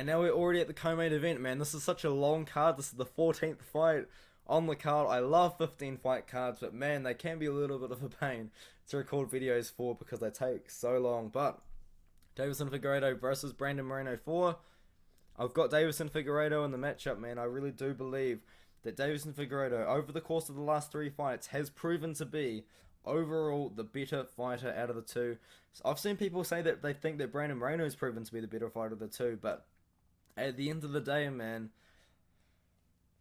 And now we're already at the co-main event, man. This is such a long card. This is the 14th fight on the card. I love 15 fight cards, but man, they can be a little bit of a pain to record videos for because they take so long. But Deiveson Figueiredo versus Brandon Moreno 4. I've got Deiveson Figueiredo in the matchup, man. I really do believe that Deiveson Figueiredo, over the course of the last 3 fights, has proven to be overall the better fighter out of the two. So I've seen people say that they think that Brandon Moreno has proven to be the better fighter of the two, but at the end of the day, man,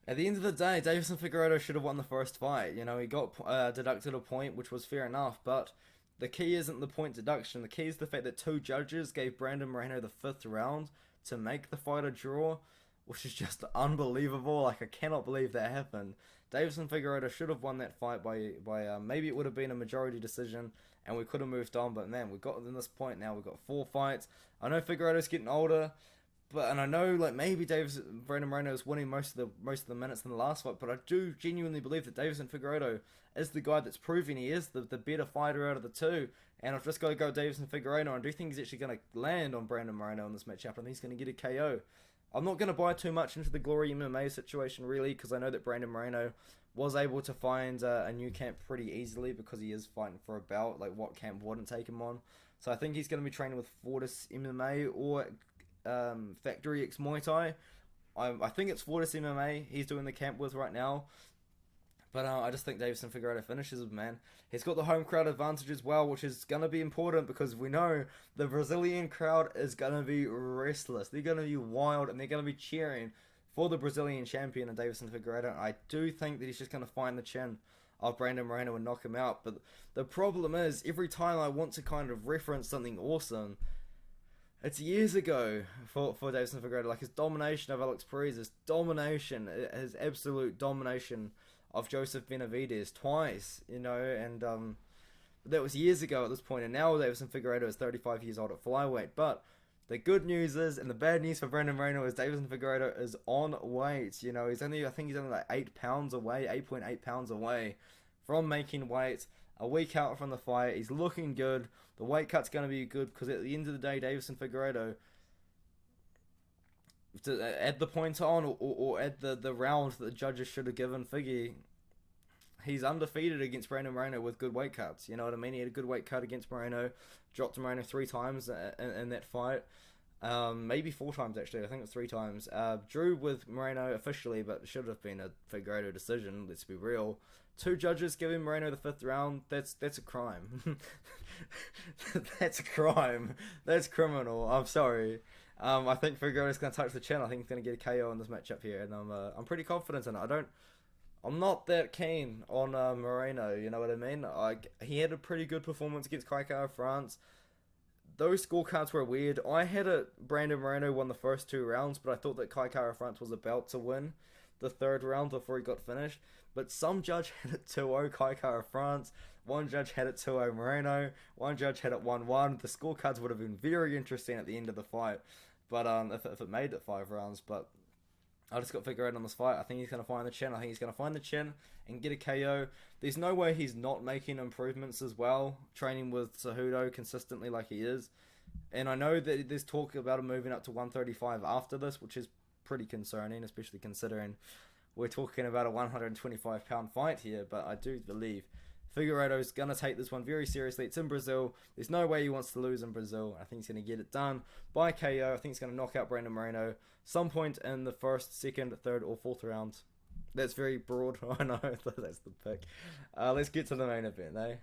at the end of the day, Deiveson Figueiredo should have won the first fight. You know, he got deducted a point, which was fair enough, but the key isn't the point deduction. The key is the fact that 2 judges gave Brandon Moreno the 5th round to make the fight a draw, which is just unbelievable. Like, I cannot believe that happened. Deiveson Figueiredo should have won that fight by maybe it would have been a majority decision, and we could have moved on. But man, we've got to this point now. We've got 4 fights. I know Figueiredo's getting older, and I know like maybe Brandon Moreno is winning most of the minutes in the last fight. But I do genuinely believe that Deiveson Figueiredo is the guy that's proving he is the better fighter out of the two. And I've just got to go Deiveson Figueiredo. I do think he's actually going to land on Brandon Moreno in this matchup. I think he's going to get a KO. I'm not going to buy too much into the Glory MMA situation, really, because I know that Brandon Moreno was able to find a new camp pretty easily because he is fighting for a belt. Like, what camp wouldn't take him on? So I think he's going to be training with Fortis MMA or Factory X Muay Thai. I think it's Fortis MMA he's doing the camp with right now. But I just think Deiveson Figueiredo finishes him, man. He's got the home crowd advantage as well, which is going to be important because we know the Brazilian crowd is going to be restless. They're going to be wild, and they're going to be cheering for the Brazilian champion and Deiveson Figueiredo. I do think that he's just going to find the chin of Brandon Moreno and knock him out. But the problem is, every time I want to kind of reference something awesome, it's years ago for Deiveson Figueiredo. Like, his domination of Alex Perez, his domination, his absolute domination of Joseph Benavidez twice, you know, and that was years ago at this point, and now Deiveson Figueiredo is 35 years old at flyweight. But the good news is, and the bad news for Brandon Moreno is, Deiveson Figueiredo is on weight. You know, I think he's only like 8 pounds away, 8.8 pounds away from making weight. A week out from the fight, he's looking good. The weight cut's going to be good because at the end of the day, Deiveson Figueiredo, to add the points on or add the round that the judges should have given Figgy, he's undefeated against Brandon Moreno with good weight cuts. You know what I mean? He had a good weight cut against Moreno, dropped Moreno 3 times in that fight. Maybe 4 times actually. I think it was 3 times. Drew with Moreno officially, but it should have been a Figueiredo decision. Let's be real. 2 judges giving Moreno the 5th round. That's a crime. That's a crime. That's criminal. I'm sorry. I think Figueiredo's going to touch the chin. I think he's going to get a KO in this matchup here, and I'm pretty confident in it. I'm not that keen on Moreno. You know what I mean? He had a pretty good performance against Kai France. Those scorecards were weird. I had Brandon Moreno won the first 2 rounds, but I thought that Kai France was about to win the 3rd round before he got finished. But some judge had it 2-0 Kai France. One judge had it 2-0 Moreno. One judge had it 1-1. The scorecards would have been very interesting at the end of the fight, but if it made it 5 rounds. But I just got Figueiredo on this fight. I think he's going to find the chin. I think he's going to find the chin and get a KO. There's no way he's not making improvements as well, training with Cejudo consistently like he is. And I know that there's talk about him moving up to 135 after this, which is pretty concerning, especially considering we're talking about a 125-pound fight here. But I do believe Figueiredo's going to take this one very seriously. It's in Brazil. There's no way he wants to lose in Brazil. I think he's going to get it done by KO. I think he's going to knock out Brandon Moreno some point in the 1st, 2nd, 3rd, or 4th round. That's very broad. I know, that's the pick. Let's get to the main event, eh?